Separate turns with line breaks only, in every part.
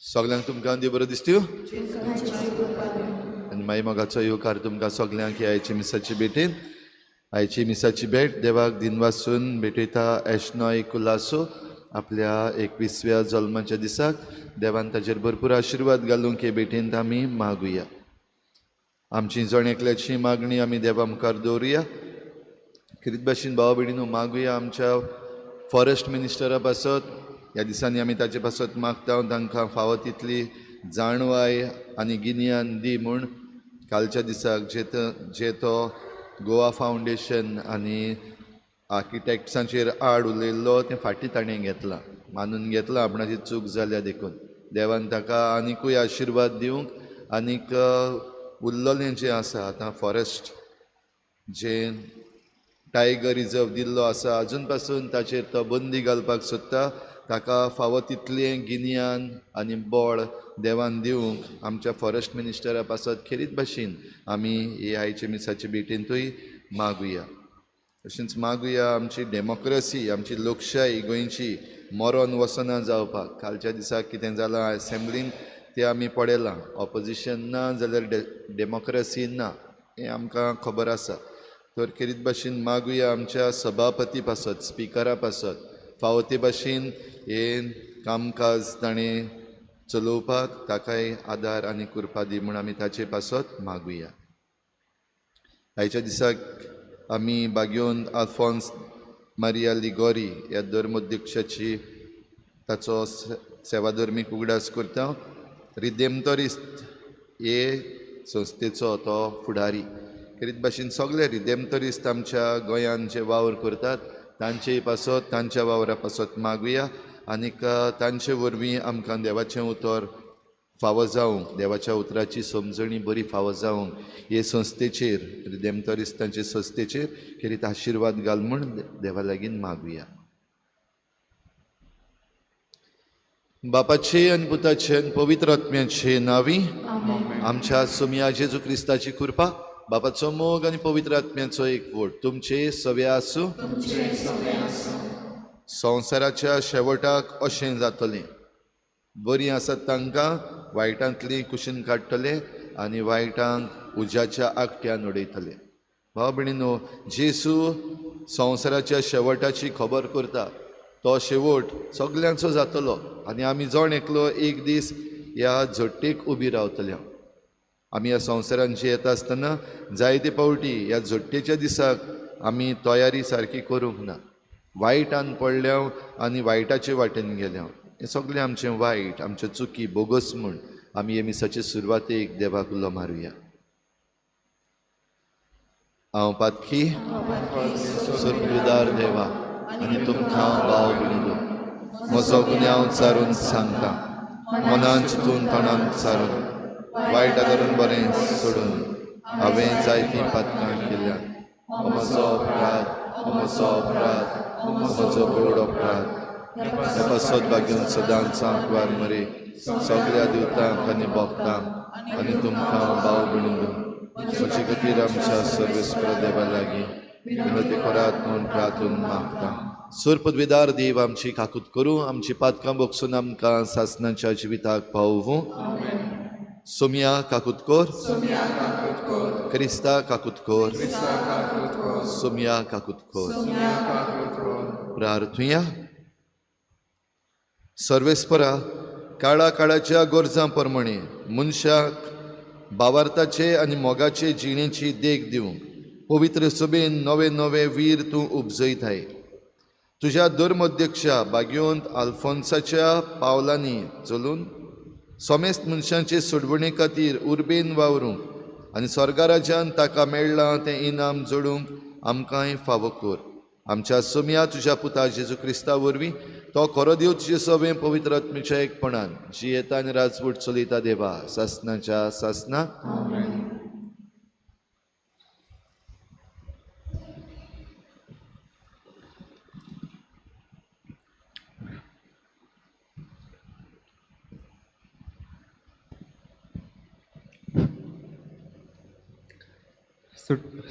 सगळ्यांक तुमकां देव बरो दिसत्यो आनी मागीर मोगाचो येवकार तुमकां सगळ्यांक आयची मिसाची भेटेन. आयची मिसाची भेट देवाक दिनवासून भेटयता एशनॉय कुलासो आपल्या 21व्या जल्माच्या दिसाक. देवान ताचेर भरपूर आशिर्वाद घालूंक हे भेटेंत आमी मागुया. आमची जण एकल्याची मागणी आमी देवा मुखार दवरुया. खरीत भाशेन भाव भयणीनो मागुया आमच्या फॉरेस्ट मिनिस्टरा पासत. ह्या दिसांनी आमी ताचे पासत मागता तांकां फावो तितली जाणवाय आनी गिन्यान दी म्हूण. कालच्या दिसाक जे तो गोवा फावंडेशन आनी आर्किटेक्ट्सांचेर आड उलयल्लो तें फाटीं ताणें घेतलां, मानून घेतलां. आपणाची चूक जाल्या देखून देवान ताका आनिकूय आशिर्वाद दिवंक. आनीक उरलेलें जें आसा आतां फॉरेस्ट जें टायगर रिजर्व दिल्लो आसा अजून पासून ताचेर तो बंदी घालपाक सोदता. ताका फावो तितलें गिन्यान आनी बळ देवान दिवंक आमच्या फॉरेस्ट मिनिस्टरा पासत खेरीत भाशेन आमी हे आयचे मिसाचे भेटेंतूय मागुया. तशेंच मागुया आमची डेमोक्रेसी, आमची लोकशाही गोंयची मरोन वसना जावपाक. कालच्या दिसाक कितें जालां असेंब्लीन तें आमी पळयलां. ऑपोजिशन ना जाल्यार डेमोक्रेसी ना हें आमकां खबर आसा. तर खेरीत भाशेन मागुया आमच्या सभापती पासत, स्पिकरा पासत फावो ते भाशेन हें कामकाज ताणें चलोवपाक ताकाय आदार आनी कृपा दी म्हूण आमी ताचे पासत मागुया. आयच्या दिसाक आमी बागेवन आल्फॉन्स मारिया लिगोरी ह्या धर्मोध्यक्षाची ताचो सेवाधर्मीक उगडास करता. रिदेमटोरिस्ट हे संस्थेचो तो फुडारी. खरीत भाशेन सगळे रिदेमटोरिस्ट आमच्या गोंयान जे वावर करतात तांचे पासत तांच्या वावरा पासत मागुया. आनीक तांचे वरवीं आमकां देवाचें उतर फावो जावंक, देवाच्या उतराची समजणी बरी फावो जावंक हे संस्थेचेर रिदेमटोरिस्टांचे संस्थेचेर खेरीत आशिर्वाद घाल म्हूण देवा लागीं मागुया. बापाचे आनी पुताचे आनी पवित्र आत्म्याचे नांवी आमच्या सुमया जेजू क्रिस्ताची कृपा, बापाचो मोग आनी पवित्र आत्म्याचो एकवट तुमचे सवे आसूं. संवसाराच्या शेवटाक अशें जातलें. बरीं आसात तांकां वायटांतलीं कुशीन काडटले आनी वायटांक उज्याच्या आगट्यान उडयतले. भाव भयणीनो, जेजू संवसाराच्या शेवटाची खबर करता. तो शेवट सगल्यांचो जातलो आनी आमी जण एकलो एक दीस ह्या झडटेक उबी रावतले. आमी ह्या संवसारान जियेता आसतना जायते फावटी ह्या झडटेच्या दिसाक आमी तयारी सारकी करूंक ना. वायटान पडल्या आनी वायटाचे वाटेन गेल्या. हें सगळें आमचें वायट, आमच्यो चुकी बोगस म्हूण आमी हे मिसाचे सुरवातेक देवाक उलो मारुया. हांव पातकी सुर्गदार देवा आनी तुमकां भाव भयणीनो म्हजो गुन्यांव चारून सांगता. मनान चिंतून तोंडान चारून वायट धरून बरें सोडून हांवें जायतीं पातकां केल्यात. म्हजो अपराध, म्हजो अपराध, म्हजो गोड अपराध. ह्या पासत बागेवन सदांच सांकवार मरे सगळ्या दिवतांक आनी भोगतांक आनी तुमकां भाव भयणीनो म्हजे खातीर आमच्या सर्वेस्पर देवा लागीं विनंती करात म्हूण प्रार्थून मागता. सुरपदवेदार देव आमची काकूत करूं, आमची पातकां भोगसून आमकां सासणाच्या जिविताक पावूं. सोमिया काकूत कोर, क्रिस्ता काकूत कोर, सोमिया काकूत कोर. प्रार्थुया. सर्वेस्परा, काळा काळाच्या गरजां प्रमाणे मनशाक भावार्थाचे आनी मोगाचे जिणेची देख दिवंक पवित्र सभेन नवे नवे वीर तूं उपजयताय. तुज्या धर्मोध्यक्षा बागेवंत आल्फोन्साच्या पावलांनी चलून सोमेस्त मनशांचे सोडवणे खातीर उर्बेन वावरूंक आनी स्वर्गाराज्यान ताका मेळ्ळां तें इनाम जोडूंक आमकांय फावो कर. आमच्या सोम्या तुज्या पुता जेजू क्रिस्ता वरवीं तो खरो देव तुजे सवें पवित्र आत्म्याच्या एकपणान जियेता आनी राजवट चलयता देवा सासणाच्या सासना.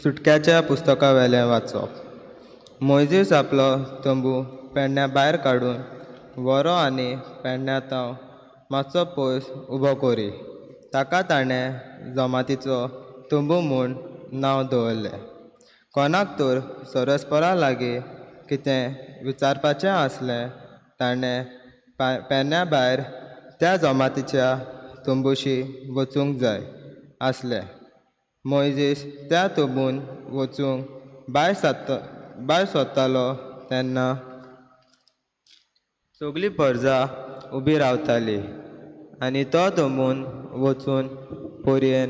सुटक्याच्या पुस्तका वेलें वाचप. मोइजेस आपलो तंबू पेडण्या भायर काडून वरो आनी पेडण्या ताव मातसो पयस उबो कोरी. ताका ताणें जमातीचो तुंबू म्हूण नांव दवरलें. कोणाक तर सोरस्पोरा लागीं कितें विचारपाचें आसलें ताणें पेन्या भायर त्या जमातीच्या तुंबुशी वचूंक जाय आसलें. मोइजेस त्या तुंबून वचूंक भायर सरतालो तेन्ना सगळीं परजा उबी रावतालीं आनी तो तुंबून वचून पर्येन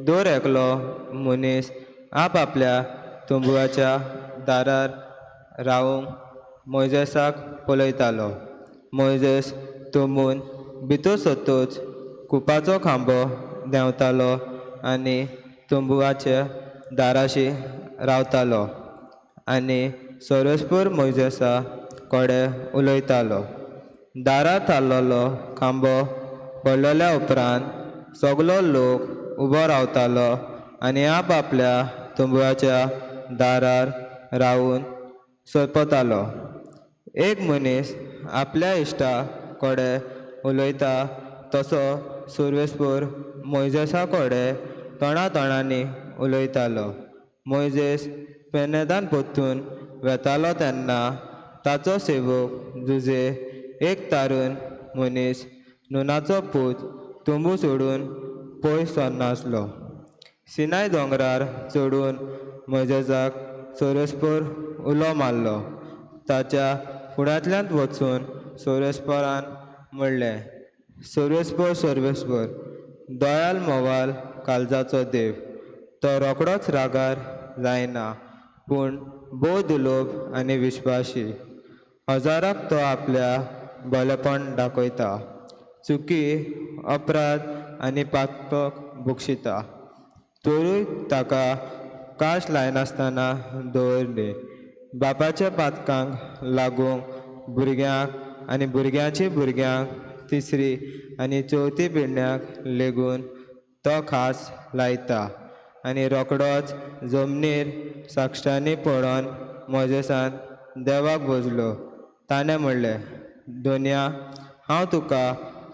दर एकलो मनीस आपल्या तुंबुआच्या दारार रावूंक मोइजेसाक पळयतालो. मोइजेस तुंबून भितर सरतच कुपाचो खांबो देंवतालो आनी तुंबुआच्या दाराशी रावतालो आनी सोरस्पोर मोइजेसा कडेन उलयतालो. दारार थारलेलो खांबो पडलेल्या उपरांत सगलो लोक उबो रावतालो आनी आपल्या तुंबुआच्या दारार रावून सोंपतालो. एक मनीस आपल्या इश्टा कडेन उलयता तसो सोरस्पोर मोइजेसा कडेन तोंडांनी उलयतालो. मोइजेस पेनेदान परतून वेतालो तेन्ना ताचो सेवक जुजे एक तारून मनीस नुनाचो पूत तुंबू सोडून पयस सरनासलो. सिनाय दोंगरार चडून मोइजेसाक सोरस्पोर उलो मारलो. ताच्या फुड्यांतल्यान वचून सोरस्पोरान म्हणलें, सोरस्पोर, दोळ्याल मोवाल काळजाचो देव. तो रोकडोच रागार जायना पूण भोव दुलोभ आनी विश्वासी. हजाराक तो आपल्या भलेपण दाखयता. चुकी, अपराध आनी पातक बक्षिता. तोरूय ताका काश लायनासतना दवरली. बापाच्या पातकांक लागूंक भुरग्यांक आनी भुरग्यांच्या भुरग्यांक तिसरी आनी चवथी पिळग्यांक लेगून तो खास लायता. आनी रोकडोच जमनीर साश्टांनी पडोवन मोइजेसान देवाक भोजलो. ताणें म्हणलें, दोनया, हांव तुका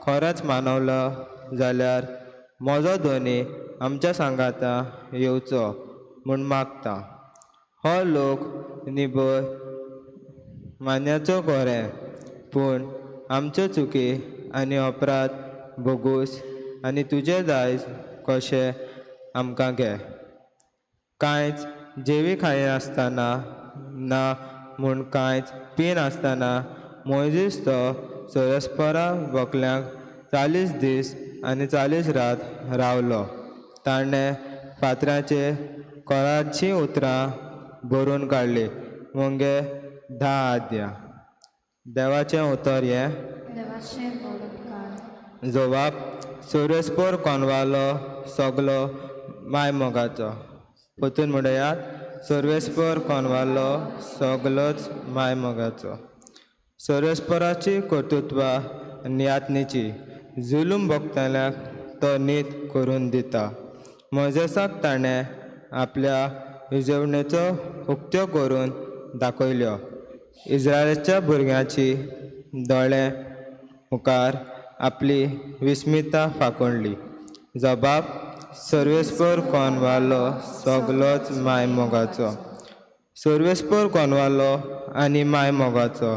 खरेंच मानवलो जाल्यार म्हजो धोनी आमच्या सांगाता येवचो म्हूण मागता. हो लोक निबळ मान्याचो खरें पूण आमच्यो चुकी आनी अपराध भोगूस आनी तुजें दायज कशें आमकां घे. कांयच जेवी खायनासतना ना म्हूण कांयच पिनासतना मोइजेस तो सोरस्पोरा व्हंकल्यांक 40 दीस आनी 40 रात रावलो. ताणें फातराचे कोळाचीं उतरां बरोवन काडलीं मुगे 10 आज्ञा. देवाचें उतर हें. जबाब, सोरस्पोर कोनवालो सगलो मायमोगाचो. परतून म्हणयात, सोरस्पोर कोनवालो सगलोच मायमोगाचो. सोरस्पोराची कर्तृत्वां नियातनीची. जुलूम भोगतल्यांक तो नीत करून दिता. मोइजेसाक ताणें आपल्या इजवणेचो उक्त्यो करून दाखयल्यो. इस्रायेलाच्या भुरग्यांची दोळे मुखार आपली विस्मिता फांकुणली. जबाब, सोरस्पोर कोनवालो सगलोच मायमोगाचो. सोरस्पोर कोनवालो आनी मायमोगाचो.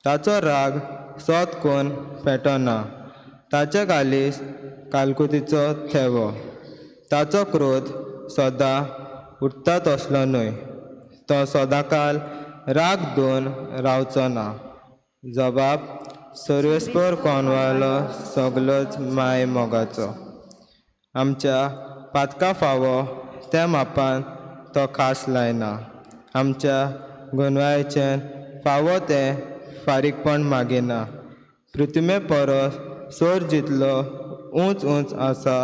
ताचो राग सोत कोण पेटना. ताचे कालीस कालकुतीचो थेवो. ताचो क्रोध सदां उठता तसलो न्हय. तो सदांकाल राग दोन रावचो ना. जबाब, सोरस्पोर कोनवालो सगलोच मायमोगाचो. आमच्या पातका फावो त्या मापान तो खास लायना. आमच्या गुनवायेचें फावो तें फारीकपण मागिना. पृथ्वे परस सोर जितलो ऊंच आसा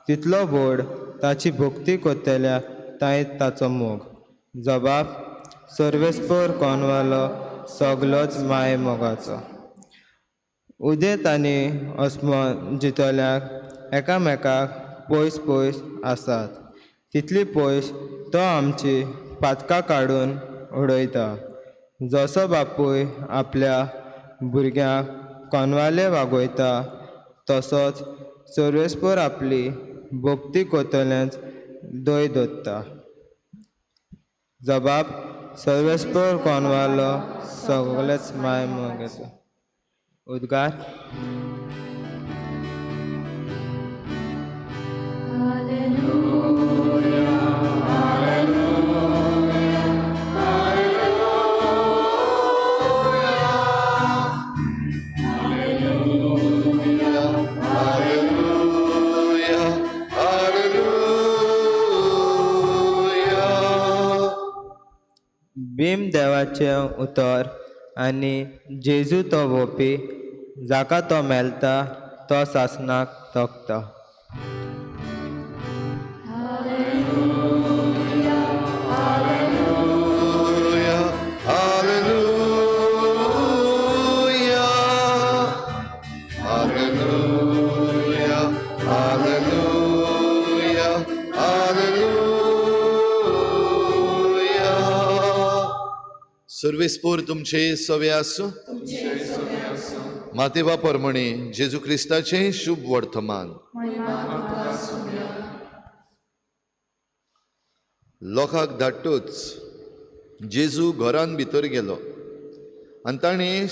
तितलो व्हड ताची भक्ती कोत्तेल्या तायत ताचो मोग. जबाब, सोरस्पोर कोनवालो सगलोच मायमोगाचो. उदेत आनी अस्मन जितोल्यांक एकामेकाक पयस आसात तितली पयस तो आमची पातकां काडून उडयता. जसो बापूय आपल्या भुरग्यांक कोनवाले वागयता तसोच सर्वेस्पर आपली भोगती कोतल्यांच दोय दोत्ता. जबाब सर्वेस्पर कोनवालो सगळेच माय मोगाचो. उद्गार भीम देवाचे उतर आनी जेजू तो वोपी जाका तो मेलता तो सासनाक तोखता.
सर्वेस्पोर तुमचे सवे आसूं. मातेवा परमणे जेजू क्रिस्ताचे शुभ वर्तमान. लोकांक धाडटूच जेजू घरान भितर गेलो आनी ताणें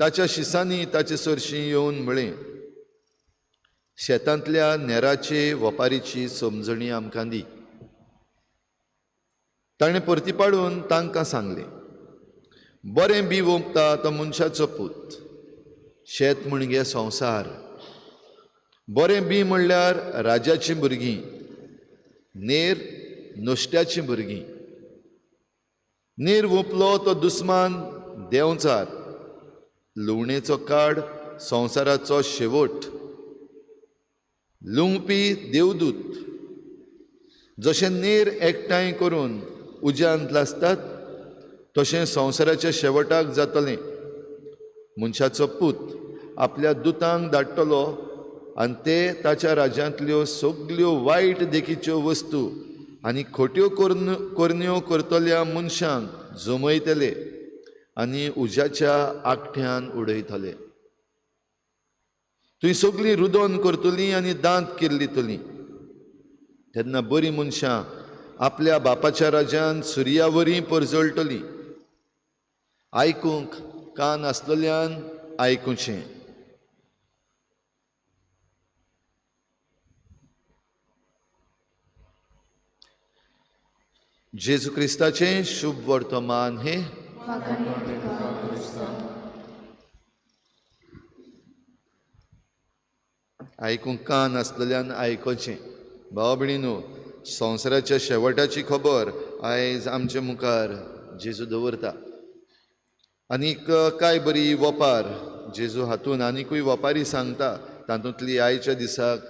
ताच्या शिसांनी ताचे सरशीं येवन म्हळें, शेतांतल्या नेराचे वेपारीची समजणी आमकां दी. ताणें परती पाडून तांकां सांगलें, बरें बी ओंपता तो मनशाचो पूत, शेत म्हणजे संवसार. बरें बी म्हणल्यार राजाचीं भुरगीं, नेर नोश्ट्याचीं भुरगीं. नेर ओंपलो तो दुस्मान देंवचार, लुवणेचो काड संवसाराचो शेवट. लुंवपी देवदूत जशें नेर एकठांय करून उज्यांत लासतात तशें संवसाराच्या शेवटाक जातलें. मनशाचो पूत आपल्या दुतांक धाडटलो आनी ते ताच्या राज्यांतल्यो सगल्यो वायट देखीच्यो वस्तू आनी खोट्यो कोरन्यो करतल्या मनशांक जमयतले आनी उज्याच्या आगठ्यान उडयतले. थंय सगळीं रुदोन करतलीं आनी दांत किर्लितलीं. तेन्ना बरीं मनशां आपल्या बापाच्या राज्यांत सुर्यावरी परजळटलीं. आयकूंक कान आसलेल्यान आयकुचें. जेजू क्रिस्ताचें शुभ वर्तमान हे आयकूंक कान आसलेल्यान आयकोचें. भाव भयणीनो, संवसाराच्या शेवटाची खबर आयज आमचे मुखार जेजू दवरता. आनीक काय बरी वपार जेजू हातून आनिकूय वपारी सांगता. तातूंतली आयच्या दिसाक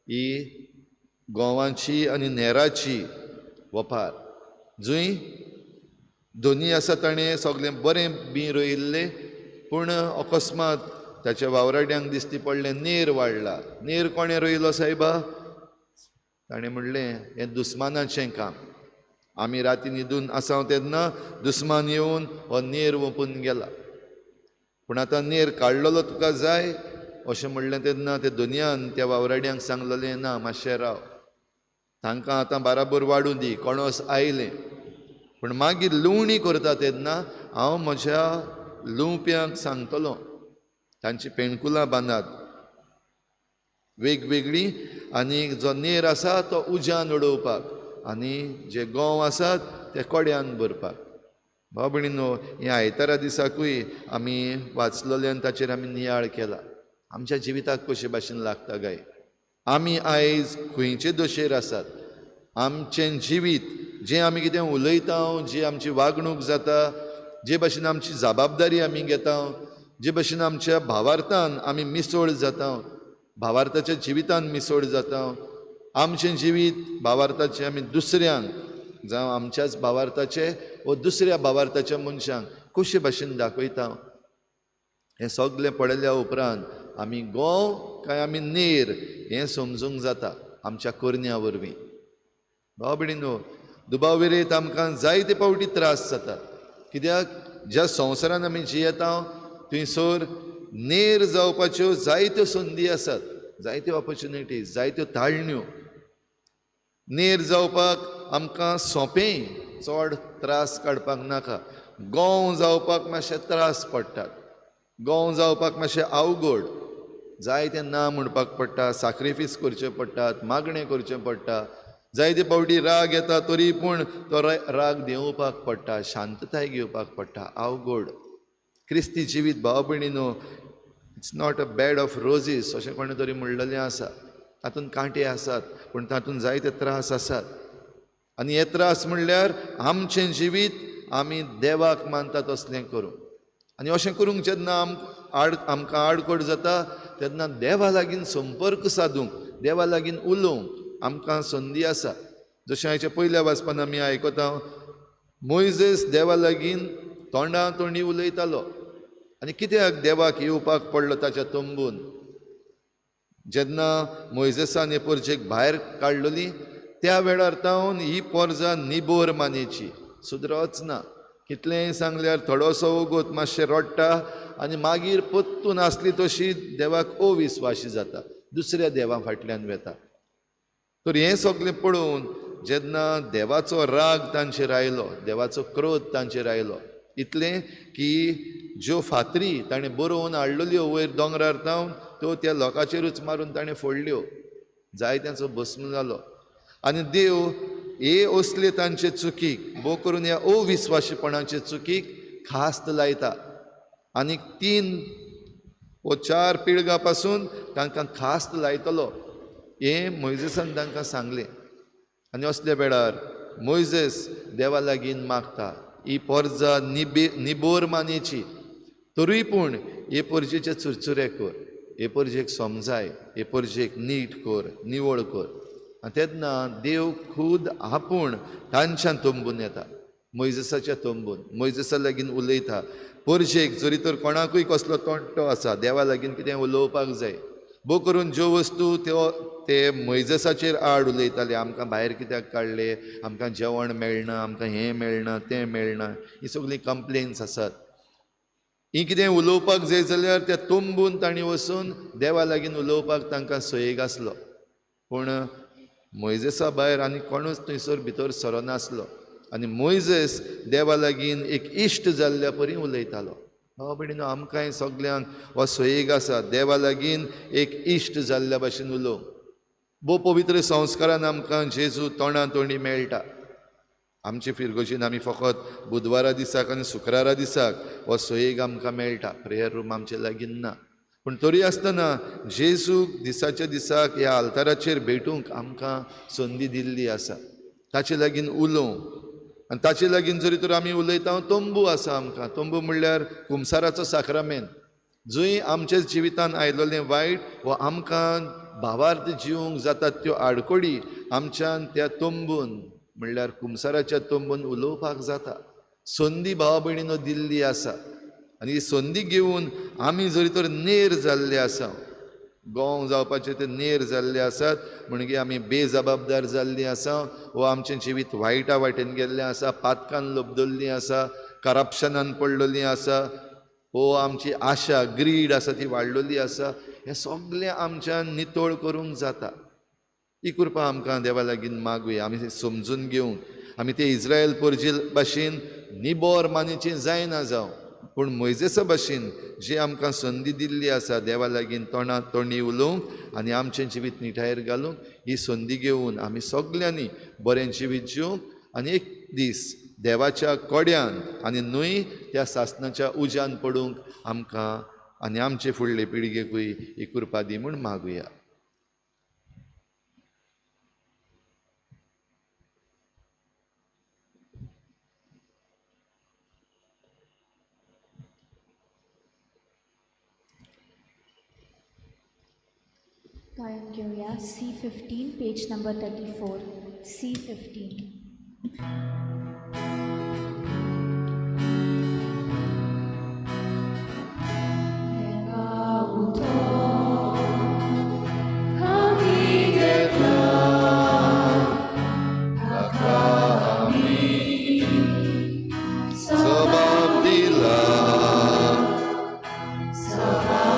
ही गोवांची आनी नेराची वपार. जंय दोनी आसा ताणें सगळें बरें बी रोयिल्लें, पूण अकस्मात ताच्या वावराड्यांक दिश्टी पडलें नेर वाडला. नेर कोणें रोयलो सायबा? ताणें म्हणलें, हें दुस्मानाचें काम. आमी राती न्हिदून आसां तेन्ना दुस्मान येवन हो नेर ओपून गेला. पूण आतां नेर काडलेलो तुका जाय अशें म्हणलें तेन्ना ते दोनयान त्या वावराड्यांक सांगलेलें, ना मातशें राव, तांकां आतां बाराबर वाडूं दी, कणस आयलें. पूण मागीर लुवणी करता तेन्ना हांव म्हज्या लुवप्यांक सांगतलो, तांची पेणकुलां बांदात वेगवेगळी, आनी जो नेर आसा तो उज्यान उडोवपाक आनी जे गोंव आसात ते कोड्यान भरपाक. भाव भयणीनो, ह्या आयतारा दिसाकूय आमी वाचलेले आनी ताचेर आमी नियाळ केला. आमच्या जिविताक कशे भाशेन लागता गाय? आमी आयज खंयचे दशेर आसात? आमचें जिवीत, जें आमी कितें उलयता, जी आमची वागणूक जाता, जे भाशेन आमची जबाबदारी आमी घेता, जे भाशेन आमच्या भावार्थान आमी मिसळ जाता, भावार्थाच्या जिवितान मिसळ जाता, आमचें जिवीत भावार्थाचें आमी दुसऱ्यांक जावं आमच्याच भावार्थाचे व दुसऱ्या भावार्थाच्या मनशांक कशे भाशेन दाखयता, हें सगळें पळयल्या उपरांत आमी गोंव काय आमी नेर हें समजूंक जाता आमच्या करण्या वरवीं. भाव भयणीनो, दुबाववेरेंत आमकां जायते फावटी त्रास जाता. कित्याक ज्या संवसारान आमी जियेता थंयसर नेर जावपाच्यो जायत्यो संदी आसात, जायत्यो ऑपॉर्च्युनिटीज, जायत्यो ताळण्यो. नेर जावपाक आमकां सोंपें चड त्रास काडपाक नाका. गोंव जावपाक मातशे त्रास पडटात, गोंव जावपाक मातशें अवघड, जायते ना म्हणपाक पडटा, सॅक्रिफीस करचे पडटात, मागणें करचें पडटा. जायते फावटी राग येता तरी पूण तो राग देंवोवपाक पडटा, शांतताय घेवपाक पडटा. अवघड क्रिस्ती जिवीत भाव भयणीनो, it's not a bed of roses अशें कोणें तरी म्हणलेलें आसा. तातूंत कांटे आसात, पूण तातूंत जायते त्रास आसात. आनी हे त्रास म्हणल्यार आमचें जिवीत आमी देवाक मानता तसलें करूं. आनी अशें करूंक जेन्ना आमकां आडखड जाता तेन्ना देवा लागीं संपर्क सादूंक, देवा लागीं उलोवंक आमकां संदी आसा. जशें हाच्या पयल्या वाचपान आमी आयकता, मोइजेस देवा लागीं तोंडा तोंडी उलयतालो. आनी कित्याक देवाक येवपाक पडलो ताच्या तंबून? जेन्ना मोइजेसान हे पोरजेक भायर काडलोली त्या वेळार तावन ही पोरजां निबोर मानेची, सुदरच ना. कितलेंय सांगल्यार थोडोसो वगत मातशें रडटा आनी मागीर पत्तून आसली तशी देवाक अविस्वाशी जाता, दुसऱ्या देवा फाटल्यान वेता. तर हें सगळें पळोवन जेन्ना देवाचो राग तांचेर आयलो, देवाचो क्रोध तांचेर आयलो, इतलें की ज्यो फातरी ताणें बरोवन हाडलेल्यो वयर दोंगरार तावन त्यो त्या लोकांचेरूच मारून ताणें फोडल्यो, जायत्यांचो भस्म जालो. आनी देव हे असले तांचे चुकीक, भोव करून ह्या अविस्वाशीपणाचे चुकीक खास्त लायता. आनीक 3 वा 4 पिळगां पासून तांकां खास्त लायतलो हें मोइजेसान तांकां सांगलें. आनी असल्या वेळार मोइजेस देवा लागीं मागता, ही पोरजां निबोर मानेची, तरूय पूण हे पोरजेचे चुरचुरे कर, हे पोरजेक समजाय, हे पोरजेक नीट कर, निवळ कर. आनी तेन्ना देव खूद आपूण तांच्या तंबून येता, मोइजेसाच्या तंबून, मोइजेसा लागीं उलयता. पोरजेक जरी तर कोणाकूय कसलो तोंडटो आसा, देवा लागीं कितें उलोवपाक जाय, भोव करून ज्यो वस्तू ते मोइजेसाचेर आड उलयताले, आमकां भायर कित्याक काडले, आमकां जेवण मेळना, आमकां हें मेळना, तें मेळना, ही सगळीं कंप्लेन्स आसात. ही कितें उलोवपाक जाय जाल्यार त्या तंबून तांणी वचून देवा लागीं उलोवपाक तांकां सयेग आसलो. पूण मोइजेसा भायर आनी कोणूच थंयसर भितर सरनासलो. आनी मोइजेस देवा लागीं एक इश्ट जाल्ल्या परी उलयतालो. भाव भयणीनो, आमकांय सगल्यांक हो सयेग आसा, देवा लागीं एक इश्ट जाल्ल्या भाशेन उलोवंक. भोव पवित्र संस्कारान आमकां जेजू तोंडा तोंडी मेळटा. आमचे फिरगोशीन आमी फकत बुधवारा दिसाक आनी शुक्रारा दिसाक हो सयेग आमकां मेळटा, प्रेयर रूम आमचे लागीं ना. पूण तरी आसतना जेजूक दिसाच्या दिसाक ह्या आल्ताराचेर भेटूंक आमकां संदी दिल्ली आसा, ताचे लागीं उलोवंक. आनी ताचे लागीं जरी तर आमी उलयता, तंबू आसा आमकां. तंबू म्हणल्यार कुमसाराचो साक्रामेंत, जंय आमच्या जिवितान आयलोलें वायट वा आमकां भावार्थ जिवंक जातात त्यो आडकोडी आमच्यान त्या तंबून म्हणल्यार कुमसाराच्या तंबून उलोवपाक जाता. संदी भाव भयणीनो दिल्ली आसा. आनी ही संदी घेवन आमी जरी तर नेर जाल्ले आसा, गोंव जावपाचे ते नेर जाल्ले आसात, म्हणजे आमी बेजबाबदार जाल्लीं आसा, वा आमचें जिवीत वायटा वाटेन गेल्लें आसा, पातकान लोबदल्लीं आसा, करप्शनान पडलेलीं आसा, वो आमची आशा ग्रीड आसा ती वाडलेली आसा, हें सगळें आमच्यान नितळ करूंक जाता. ही कृपा आमकां देवा लागीं मागुया. आमी समजून घेवंक, आमी ते इस्रायल पोरजे भाशेन निबोर मानेचें जायना जावं, पूण मोइजेसा भाशेन जी आमकां संदी दिल्ली आसा देवा लागीं तोंडा तोंडी उलोवंक आनी आमचें जिवीत निठायेर घालूंक, ही संदी घेवन आमी सगल्यांनी बरें जिवीत जिवंक आनी एक दीस देवाच्या कोड्यान आनी न्हय त्या सासणाच्या उज्यान पडूंक आमकां आनी आमचे फुडले पिळगेकूय ही कृपा दी म्हूण मागुया.
गायन घेऊया C15, page number 34. C15.
Sabab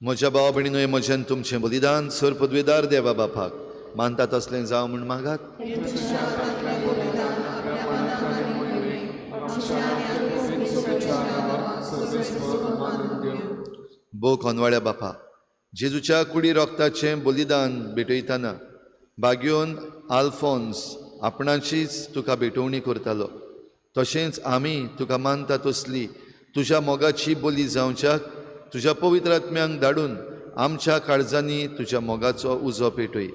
म्हज्या भाव भयणीनोय म्हज्यान तुमचें बलिदान सर पदवेदार देवा बापाक मानता तसलें जावं म्हूण मागात. भोव खोनवाड्या बापा, जेजूच्या कुडी रोगताचें बलिदान भेटयतना बागयोन आल्फोन्स आपणाचीच तुका भेटवणी करतालो, तशेंच आमी तुका मानता तसली तुज्या मोगाची बली जावच्याक तुज्या पवित्र आत्म्यांक धाडून आमच्या काळजांनी तुज्या मोगाचो उजो पेटय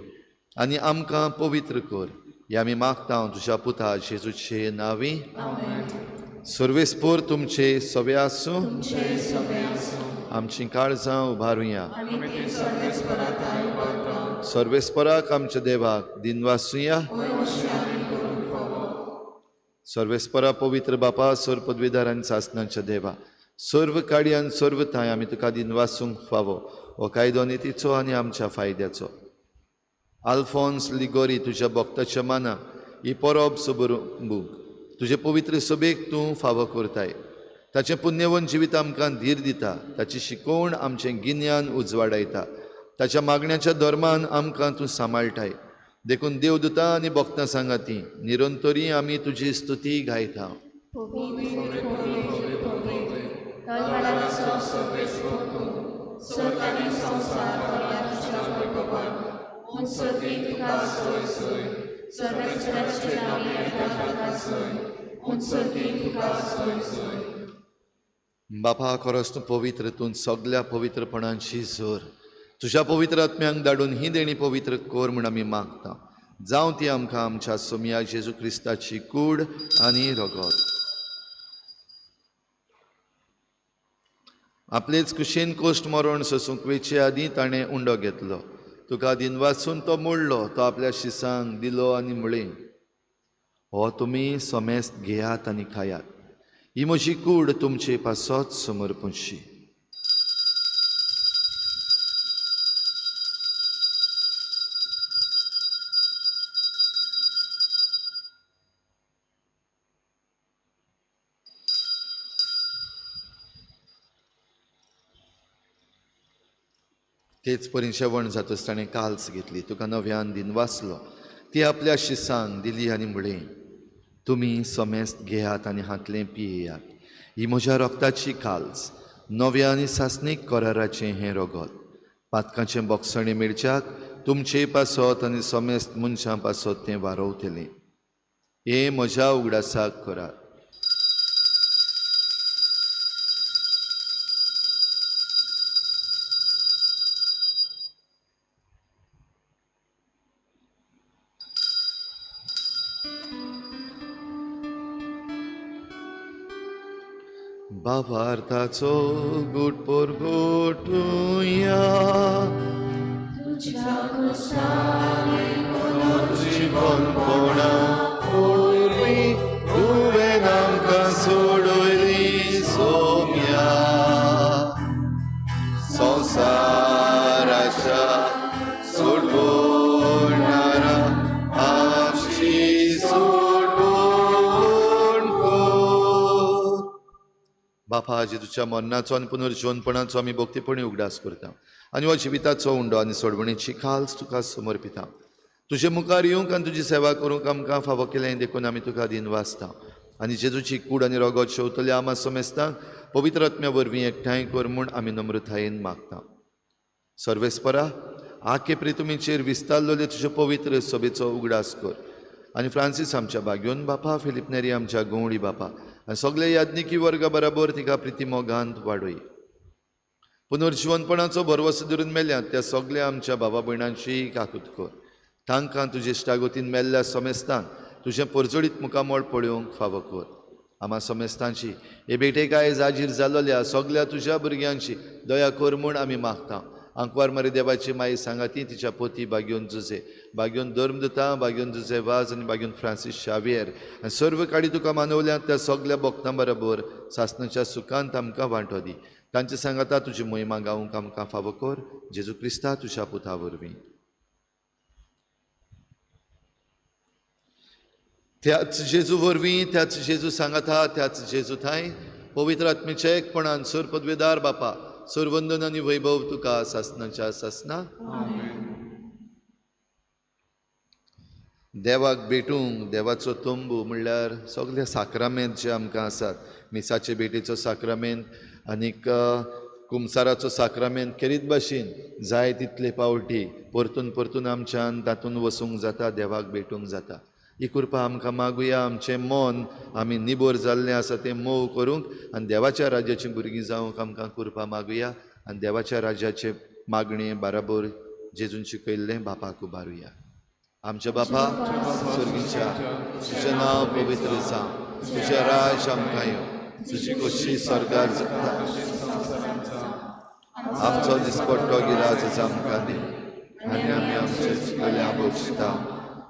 आनी आमकां पवित्र कर. हें आमी मागता तुज्या पुता जेजूचे नांवी. सर्वेस्पोर तुमचे सवे आसूं, आमची काळजां उबारुया. सर्वेस्पराक आमच्या देवाक दिनवासुया. सर्वेस्परा पवित्र बापा सर पदवीदार आनी सासणांच्या देवा, सर्व काडी आनी सर्व थांय आमी तुका दिनवासूंक फावो हो कायदो नितीचो आनी आमच्या फायद्याचो. आल्फोन्स लिगोरी तुज्या भक्ताच्या माना ही परब सबरूंक तुजे पवित्र सभेक तूं फावो करताय. ताचें पुण्यवन जिवीत आमकां धीर दिता, ताची शिकोवण आमचें गिन्यान उजवाडायता, ताच्या मागण्याच्या धर्मान आमकां तूं सांबाळटाय. देखून देवदूतां आनी भक्तां सांगाती निरंतरी आमी तुजी स्तुती गायता. बापा खरोच तूं पवित्र, तूं सगल्या पवित्रपणांची जोर तुज्या पवित्र आत्म्यांक धाडून ही देणी पवित्र कोर म्हूण आमी मागता. जावं ती आमकां आमच्या सोम्या जेजू क्रिस्ताची कूड आनी रगत. आपलेच कुशीन कोश्ट मरण सोसूंक वेचे आदीं ताणें उंडो घेतलो. तुका दिनवासून तो मोडलो, तो आपल्या शिसांक दिलो आनी म्हळें, हो तुमी सोमेस्त घेयात आनी खायात. ही म्हजी कूड तुमचे पासत समर्पणशी. तेच परीन वण जातच ताणें काल्स घेतली, तुका नव्यान दिन वाचलो, ती आपल्या शिसांक दिली आनी म्हळें, तुमी सोमेस्त घेयात आनी हातलें पियेयात. ही म्हज्या रोगताची काल्स, नव्या आनी सासणीक कराराचें हें रगत. पातकाचें बोगसणें मेळच्याक तुमचे पासत आनी सोमेस्त मनशां पासत तें वारोवतलें. हें म्हज्या उगडासाक करात. भावार्थाचो गुट पोर गोटुया. जीवनपणा पूर्वी तुवें आमकां सोडली सोम्या. संवसाराच्या सोडवणारा आमची सोडवण कर. बापा जेजूच्या मरणाचो आनी पुनर्जीवनपणाचो आमी भक्तीपणी उगडास करता आनी हो जिविताचो उंडो आनी सोडवणेची खाल्स तुका समर्पिता. तुजे मुखार येवंक आनी तुजी सेवा करूंक आमकां फावो केलें देखून आमी तुका दिन वाचता आनी जेजूची कूड आनी रगत शेवतल्या आमा सोमेस्तांक पवित्र आत्म्या वरवीं एकठांय कर म्हूण आमी नम्रतायेन मागता. सर्वेस्परा आखे प्रितुमीचेर विस्तारलेले तुजे पवित्र सभेचो उगडास कर आनी फ्रांसीस आमच्या बागयोन बापा, फिलिप नेरी आमच्या गवळी बापा आनी सगळे याज्ञिकी वर्गा बराबर तिका प्रिती मोगांत वाडय. पुनर्जीवनपणाचो भरवसो धरून मेल्यात त्या सगळ्या आमच्या भावा भयणांची काकूत कर. तांकां तुजे इश्टागोतीन मेल्ल्या सोमेस्तान तुजें परजडीत मुखामोळ पळोवंक फावो कर. आमा सोमेस्तांची हे भेटेक आयज हाजीर जाल्ल्या सगळ्या तुज्या भुरग्यांची दया कर म्हूण आमी मागता. आंकवार मारी देवाची माई सांगाती तिच्या पोती बागयोन जुजे, बागयोन धर्मदुतां, बागयोन जुजे वाज आनी बागयोन फ्रांसीस शावियर आनी सर्व काडी तुका मानवल्यात त्या सगळ्या भक्तां बरोबर सासणाच्या सुखांत आमकां वांटो दी. तांचे सांगाता तुजी मोहिमा गावंक आमकां फावो कर. जेजू क्रिस्ता तुज्या पुता वरवीं. त्याच जेजू वरवीं, त्याच जेजू सांगाता, त्याच जेजू थंय पवित्र आत्मेच्या एकपणान सर पदवेदार बापा सर्वंदन आनी वैभव तुका सासनाच्या सासना देवाक भेटूंक देवाचो तंबू म्हणल्यार सगळे साक्रामेंत जे आमकां आसात, मिसाचे भेटीचो साक्रामेंत आनीक कुमसाराचो साक्रामेंत करीत भाशेन जाय तितले पावटी परतून परतून आमच्यान तातूंत वसूंक जाता, देवाक भेटूंक जाता. ही कृपा आमकां मागुया. आमचें मन आमी निबोर जाल्लें आसा तें मोव करूंक आनी देवाच्या राज्याची भुरगीं जावंक आमकां कृपा मागुया आनी देवाच्या राज्याचे मागणे बाराबर जेजून शिकयल्लें बापाक उबारुया. आमच्या बापा सर्गीच्या, तुजें नांव पवित्र जावं, तुजें राज आमकां येवं, तुजी कशी स्वर्गार जाता आमचो दिसपट्टो गिराज आमकां दी आनी आमी आमचे चुकल्यांक बक्षिता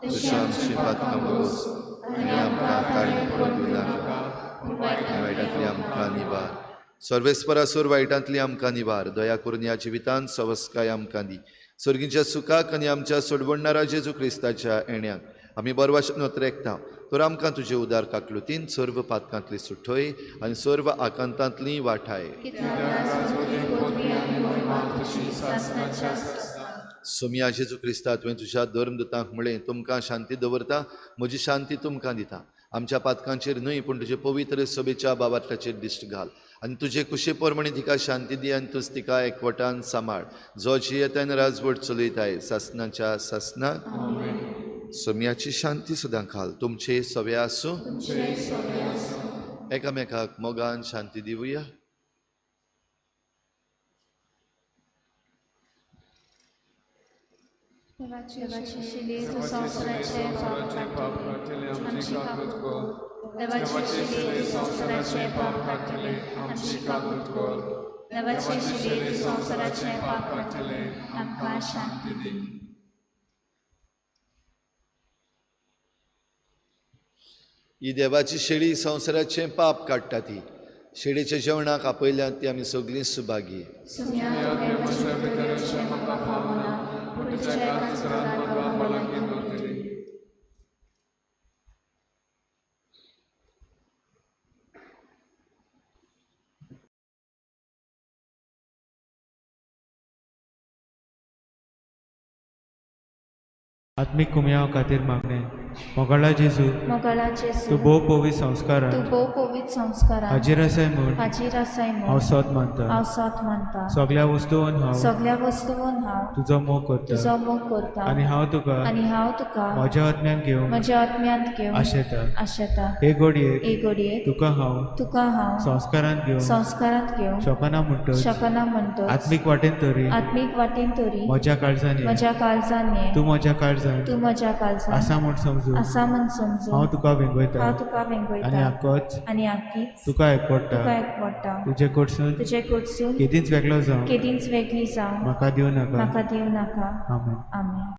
तशें आमची पातकां बगोस आनी आमकां काडून पडूं नाका, वायटांतली आमकां निवार. सर्वेस्परासूर वायटांतली आमकां निवार. दया करून ह्या जिवितांत सवस्काय आमकां दी. सर्गीच्या सुखाक आनी आमच्या सोडवणारा जेजू क्रिस्ताच्या येण्याक आमी बरवाशेन नोतरेकता. तर आमकां तुजे उदार काकलुतीन सर्व पातकांतली सुटय आनी सर्व आकांतांतली वाठाय. सोम्या जेजू क्रिस्ता तुवें तुज्या धर्मदुतांक म्हळें, तुमकां शांती दवरता, म्हजी शांती तुमकां दिता. आमच्या पातकांचेर न्हय पूण तुजे पवित्र सभेच्या बाबातल्याचेर दिश्ट घाल आनी तुजे कुशे पोरमणी तिका शांती दी आनी तूं तिका एकवटान सांबाळ, जो जियेतान राजवट चलयताय सासनाच्या सासनाक. सोम्याची शांती सुद्दां घाल. तुमचे सवे आसूं. एकामेकाक मोगान शांती दिवया.
देवाची शिले तू संवसाराचे पाप काडटले, आमची काकूट कर. देवाची शिले तू संवसाराचे पाप काडटले, आमची काकूट कर. देवाची शिले तू संवसाराचे पाप काडटले, आमकां शांती दी.
ही देवाची शेळी संवसाराचें पाप काडटा. ती शेळीच्या जेवणाक आपयल्यात ती आमी सगळीं सुभागी.
आत्मिक कुमया खातीर मागणे. मोगाळा जेजू, तूं भोव पवित्र संस्कारान हाजीर आसाय म्हूण हांव सोत मानता. सगळ्या वस्तूंत हांव तुजो मोग करता आनी हांव तुका म्हज्या आत्म्यांत घेवंक आशेता. हे घडयेक तुका हांव संस्कारांत घेवंक शकना म्हणटच आत्मीक वाटेन तरी म्हज्या काळजांनी तूं म्हज्या काळजांत आसा म्हूण समजून हांव तुका वेंगयता आनी आख्खीच तुका एकवटा. तुजे कडसून केदींच वेगळी जावं म्हाका दिवं नाका. आमेन.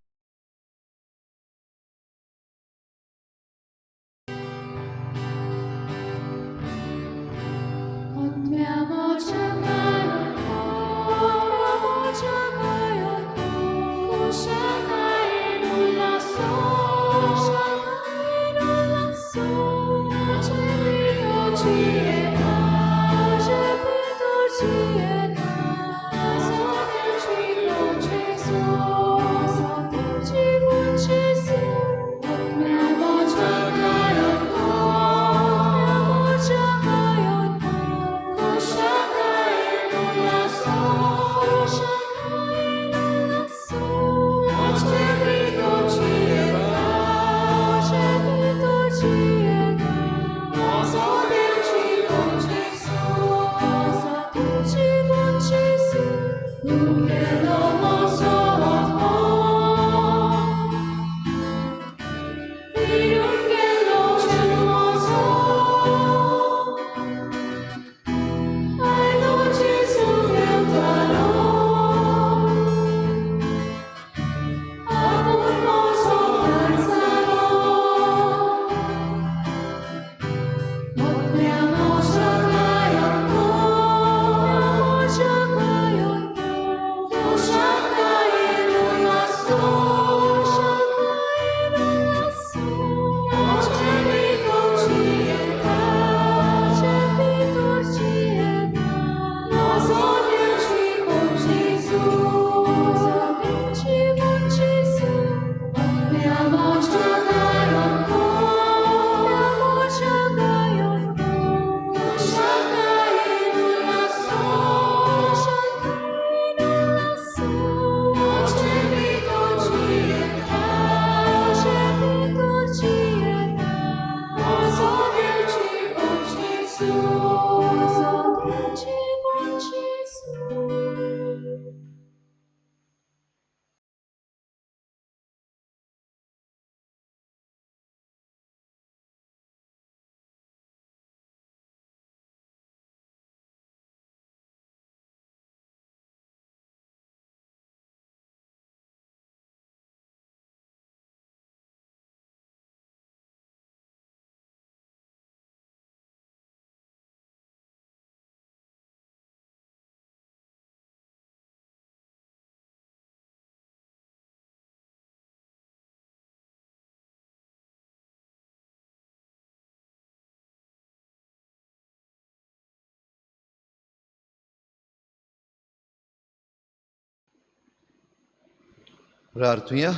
प्रार्थुया.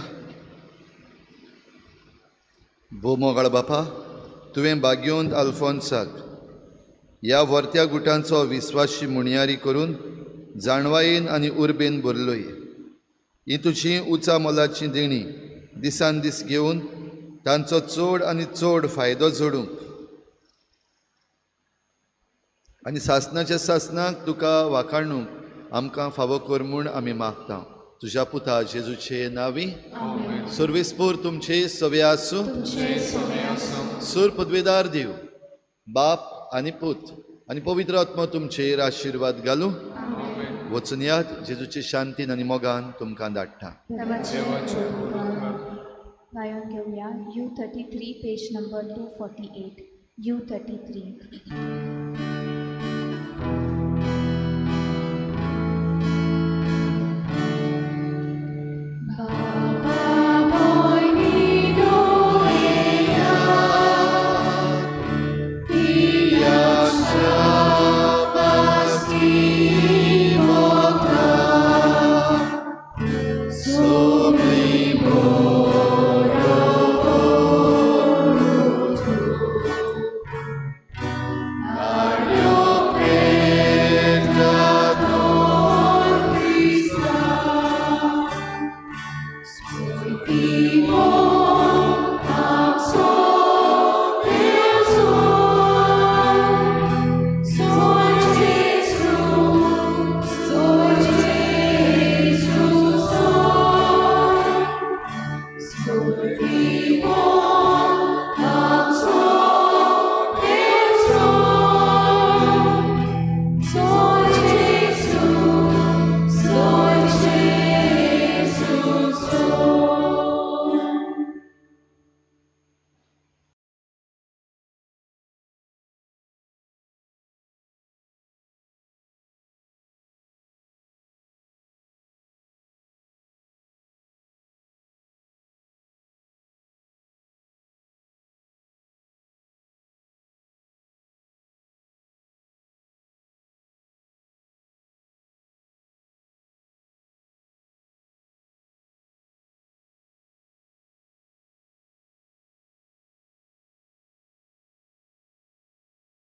भो मोगाळ बापा, तुवें बाग्योंत आल्फोन्साक ह्या वर्त्या गुटांचो विस्वाशी मुणयारी करून जाणवायेन आनी उर्बेन भरलोय. ही तुजी उचा मोलाची देणी दिसान दीस घेवन तांचो चड आनी चड फायदो जोडूंक आनी सासणाच्या सासणाक तुका वाखाणूंक आमकां फावो कर म्हूण आमी मागता. तुज्या पुता जेजूचे नांवी. सर्वेस्पोर तुमचे सवे आसूं. सूर पदवेदार देव बाप आनी पूत आनी पवित्र आत्मा तुमचेर आशिर्वाद घालूं. वचून यात जेजूचे शांतीन आनी मोगान तुमकां धाडटा.
गायन घेऊया U33 पेज नंबर 248 U33.